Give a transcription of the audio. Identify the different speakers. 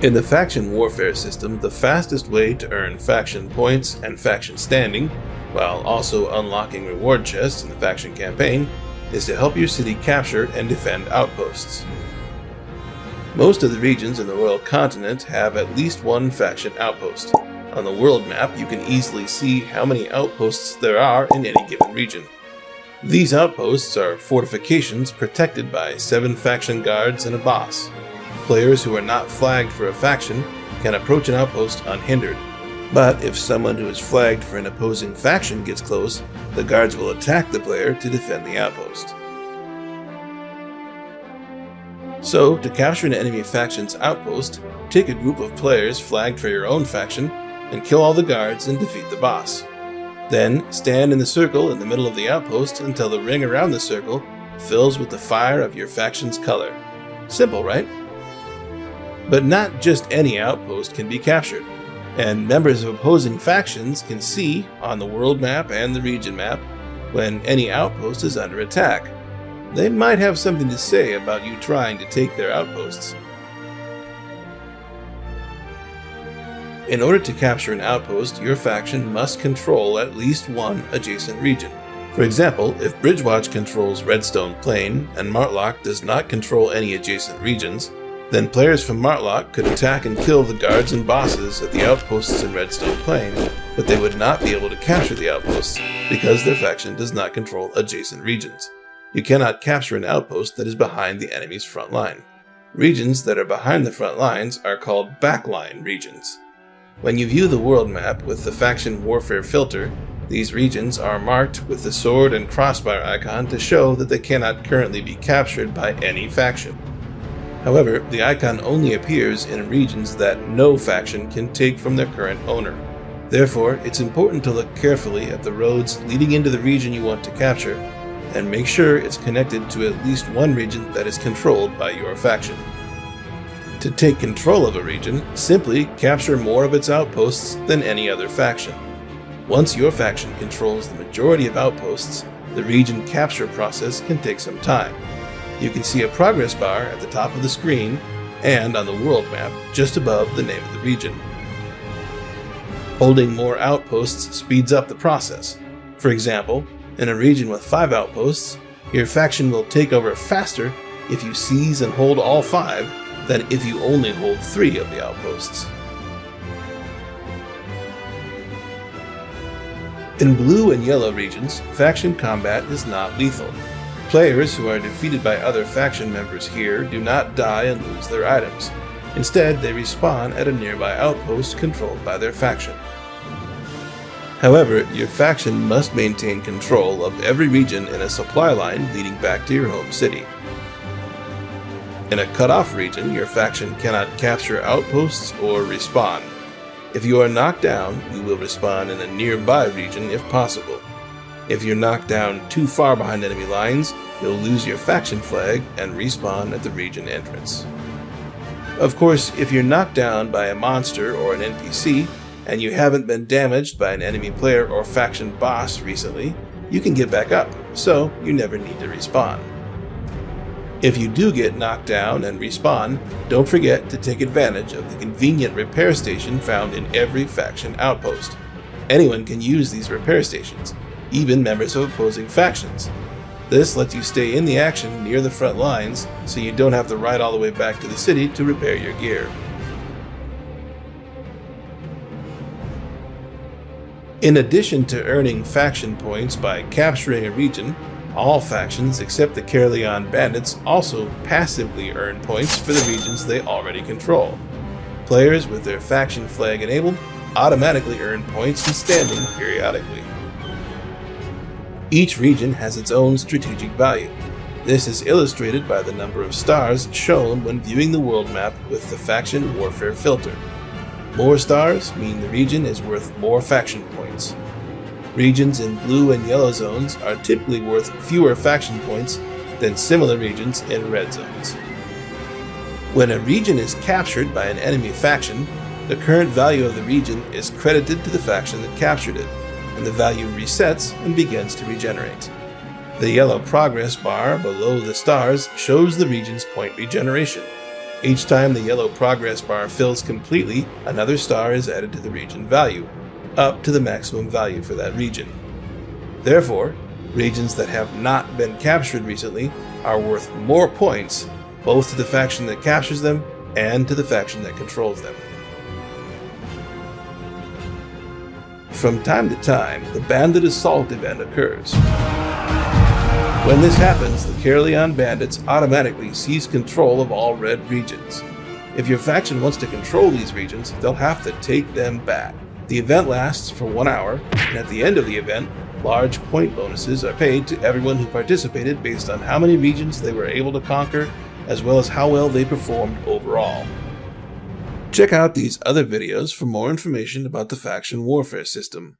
Speaker 1: In the faction warfare system, the fastest way to earn faction points and faction standing, while also unlocking reward chests in the faction campaign, is to help your city capture and defend outposts. Most of the regions in the Royal Continent have at least one faction outpost. On the world map, you can easily see how many outposts there are in any given region. These outposts are fortifications protected by 7 faction guards and a boss. Players who are not flagged for a faction can approach an outpost unhindered. But if someone who is flagged for an opposing faction gets close, the guards will attack the player to defend the outpost. So, to capture an enemy faction's outpost, take a group of players flagged for your own faction and kill all the guards and defeat the boss. Then, stand in the circle in the middle of the outpost until the ring around the circle fills with the fire of your faction's color. Simple, right? But not just any outpost can be captured, and members of opposing factions can see on the world map and the region map when any outpost is under attack. They might have something to say about you trying to take their outposts. In order to capture an outpost, your faction must control at least one adjacent region. For example, if Bridgewatch controls Redstone Plain and Martlock does not control any adjacent regions, then players from Martlock could attack and kill the guards and bosses at the outposts in Redstone Plain, but they would not be able to capture the outposts because their faction does not control adjacent regions. You cannot capture an outpost that is behind the enemy's front line. Regions that are behind the front lines are called backline regions. When you view the world map with the faction warfare filter, these regions are marked with the sword and crossbar icon to show that they cannot currently be captured by any faction. However, the icon only appears in regions that no faction can take from their current owner. Therefore, it's important to look carefully at the roads leading into the region you want to capture, and make sure it's connected to at least one region that is controlled by your faction. To take control of a region, simply capture more of its outposts than any other faction. Once your faction controls the majority of outposts, the region capture process can take some time. You can see a progress bar at the top of the screen and on the world map just above the name of the region. Holding more outposts speeds up the process. For example, in a region with 5 outposts, your faction will take over faster if you seize and hold all 5 than if you only hold 3 of the outposts. In blue and yellow regions, faction combat is not lethal. Players who are defeated by other faction members here do not die and lose their items. Instead, they respawn at a nearby outpost controlled by their faction. However, your faction must maintain control of every region in a supply line leading back to your home city. In a cut-off region, your faction cannot capture outposts or respawn. If you are knocked down, you will respawn in a nearby region if possible. If you're knocked down too far behind enemy lines, you'll lose your faction flag and respawn at the region entrance. Of course, if you're knocked down by a monster or an NPC, and you haven't been damaged by an enemy player or faction boss recently, you can get back up, so you never need to respawn. If you do get knocked down and respawn, don't forget to take advantage of the convenient repair station found in every faction outpost. Anyone can use these repair stations, even members of opposing factions. This lets you stay in the action near the front lines, so you don't have to ride all the way back to the city to repair your gear. In addition to earning faction points by capturing a region, all factions except the Caerleon Bandits also passively earn points for the regions they already control. Players with their faction flag enabled automatically earn points and standing periodically. Each region has its own strategic value. This is illustrated by the number of stars shown when viewing the world map with the faction warfare filter. More stars mean the region is worth more faction points. Regions in blue and yellow zones are typically worth fewer faction points than similar regions in red zones. When a region is captured by an enemy faction, the current value of the region is credited to the faction that captured it, and the value resets and begins to regenerate. The yellow progress bar below the stars shows the region's point regeneration. Each time the yellow progress bar fills completely, another star is added to the region value, up to the maximum value for that region. Therefore, regions that have not been captured recently are worth more points, both to the faction that captures them and to the faction that controls them. From time to time, the Bandit Assault event occurs. When this happens, the Caerleon bandits automatically seize control of all red regions. If your faction wants to control these regions, they'll have to take them back. The event lasts for 1 hour, and at the end of the event, large point bonuses are paid to everyone who participated based on how many regions they were able to conquer, as well as how well they performed overall. Check out these other videos for more information about the faction warfare system.